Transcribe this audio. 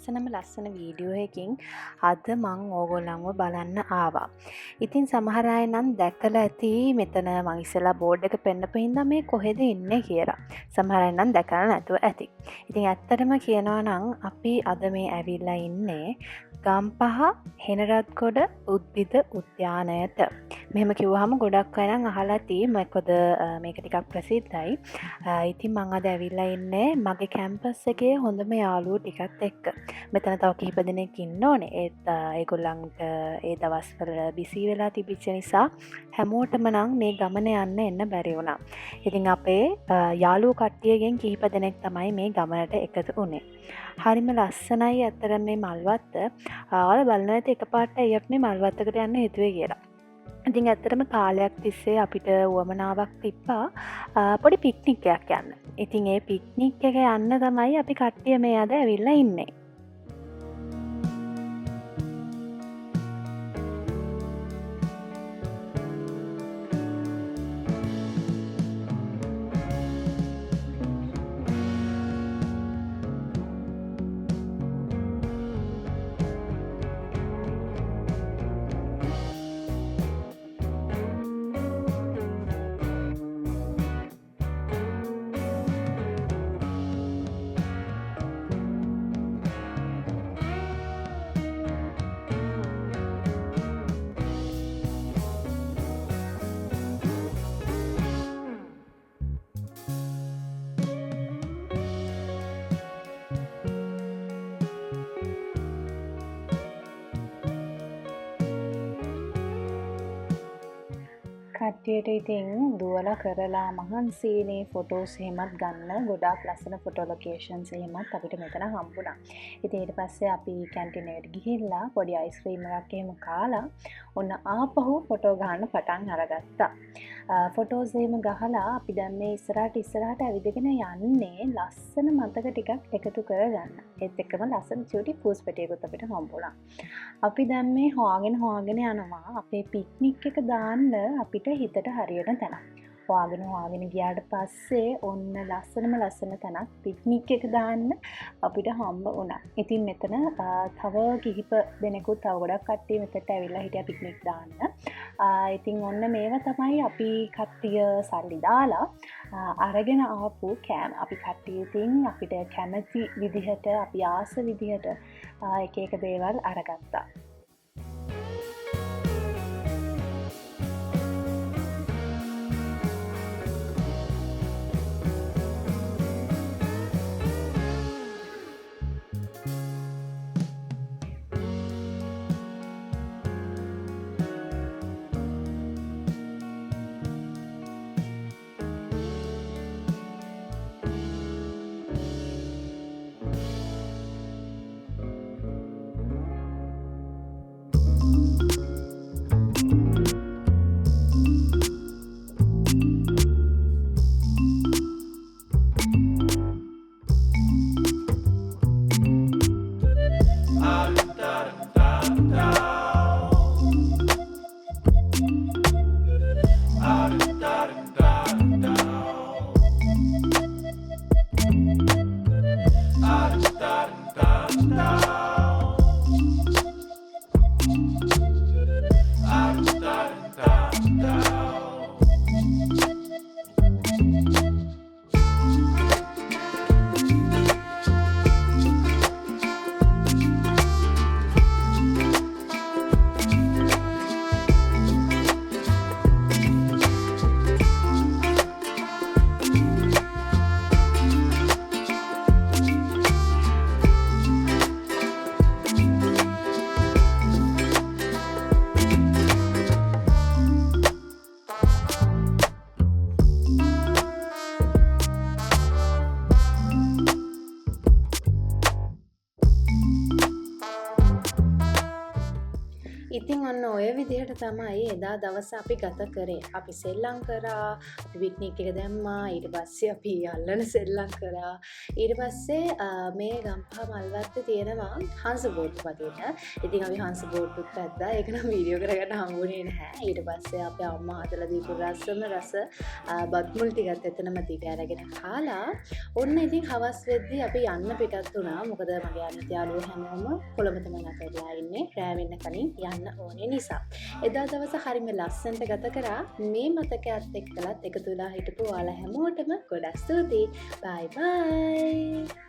ලස්සන වීඩියෝ එකකින් අද මං ඕගොල්ලන්ව බලන්න ආවා. ඉතින් සමහර අය නම් දැකලා ඇති මෙතන මං ඉස්සලා බෝඩ් එක පෙන්නපු හින්දා මේ කොහෙද ඉන්නේ කියලා. සමහර අය නම් දැකලා නැතුව ඇති. ඉතින් ඇත්තටම කියනවා නම් අපි අද මේ ඇවිල්ලා ඉන්නේ ගම්පහ හෙනරත්ගොඩ උද්භිද උද්‍යානයට. මෙහෙම කිව්වහම ගොඩක් අය නම් අහලා ඇති මොකද මේක ටිකක් ප්‍රසිද්ධයි. ඉතින් මං අද ඇවිල්ලා ඉන්නේ මගේ කැම්පස් එකේ හොඳම යාළුවෝ ටිකත් එක්ක. මෙතන තව කිහිප දෙනෙක් ඉන්න ඕනේ. ඒත් ඒගොල්ලන්ට ඒ දවස්වල බිසි වෙලා තිබිච්ච නිසා හැමෝටම නම් මේ ගමන යන්න එන්න බැරි වුණා. ඉතින් අපේ යාළුවෝ කට්ටියගෙන් කිහිප දෙනෙක් තමයි මේ ගමනට එකතු වුණේ. හරිම ලස්සනයි අතර මේ මල්වත්ත. ඔයාලා බලන ඇති එකපාරට අයියක් මේ මල්වත්තකට යන්න හිතුවේ කියලා. ඉතින් ඇත්තටම කාලයක් තිස්සේ අපිට වමනාවක් තිබ්බා පොඩි පික්නික් එකක් යන්න. ඉතින් ඒ පික්නික් එක යන්න තමයි අපි කට්ටිය මේ අද ඇවිල්ලා ඉන්නේ. කට්ටියට ඉතින් දුවලා කරලා මහන්සියනේ ෆොටෝස් එහෙමත් ගන්න ගොඩාක් ලස්සන ෆොටෝ ලොකේෂන්ස් එහෙමත් අපිට මෙතන හම්බුණා. ඉතින් ඊට පස්සේ අපි කැන්ටින් එකට ගිහිල්ලා පොඩි අයිස්ක්‍රීම් එකක් එහෙම කාලා ඔන්න ආපහු ෆොටෝ ගන්න පටන් අරගත්තා. ෆොටෝස් එහෙම ගහලා අපි දැන් මේ ඉස්සරහට ඇවිදගෙන යන්නේ ලස්සන මතක ටිකක් එකතු කරගන්න. ඒත් එක්කම ලස්සන චූටි පූස් පෙට්ටියකුත් අපිට හම්බුණා. අපි දැන් මේ හොයාගෙන යනවා අපේ පික්නික් එක දාන්න අපිට හිතට හරියන තැනක්. හොයාගෙන ගියාට පස්සේ ඔන්න ලස්සන තැනක් පික්නික් එක දාන්න අපිට හම්බ වුණා. ඉතින් මෙතන තව කිහිප දෙනෙකුත් තව ගොඩක් කට්ටිය මෙතනට ඇවිල්ලා හිටියා පික්නික් දාන්න. ඉතින් ඔන්න මේවා තමයි අපි කට්ටිය සල්ලි දාලා අරගෙන ආපු කෑම. අපි කට්ටිය ඉතින් අපිට කැමති විදිහට අපි ආස විදිහට එක දේවල් අරගත්තා. විදිහට තමයි එදා දවස අපි ගත කරේ. අපි සෙල්ලම් කරා, අපි පික්නික් එක දැම්මා, ඊට පස්සේ අපි අල්ලන සෙල්ලම් කරා. ඊට පස්සේ මේ ගම්පහ මල්වත්තේ තියෙනවා හංස බෝට්ටු වටේට. ඉතින් අපි හංස බෝට්ටුත් පැද්දා. ඒක නම් වීඩියෝ කරගන්න හම්බුනේ නැහැ. ඊට පස්සේ අපේ අම්මා හදලා දීපු රසම රස බත් මුල් ටිකත් එතනම තියලා අරගෙන කාලා ඔන්න ඉතින් හවස් වෙද්දී අපි යන්න පිටත් වුණා. මොකද මගේ අනිත් යාළුවෝ හැමෝම කොළඹ තමයි නැතලා ඉන්නේ. රෑ වෙන්න කලින් යන්න ඕනේ නිසා. එදා දවස හරිම ලස්සනට ගත කරා. මේ මතකයත් එක්කලත් එකතු වෙලා හිටපු ඔයාලා හැමෝටම ගොඩක් ස්තුතියි. බයි බයි.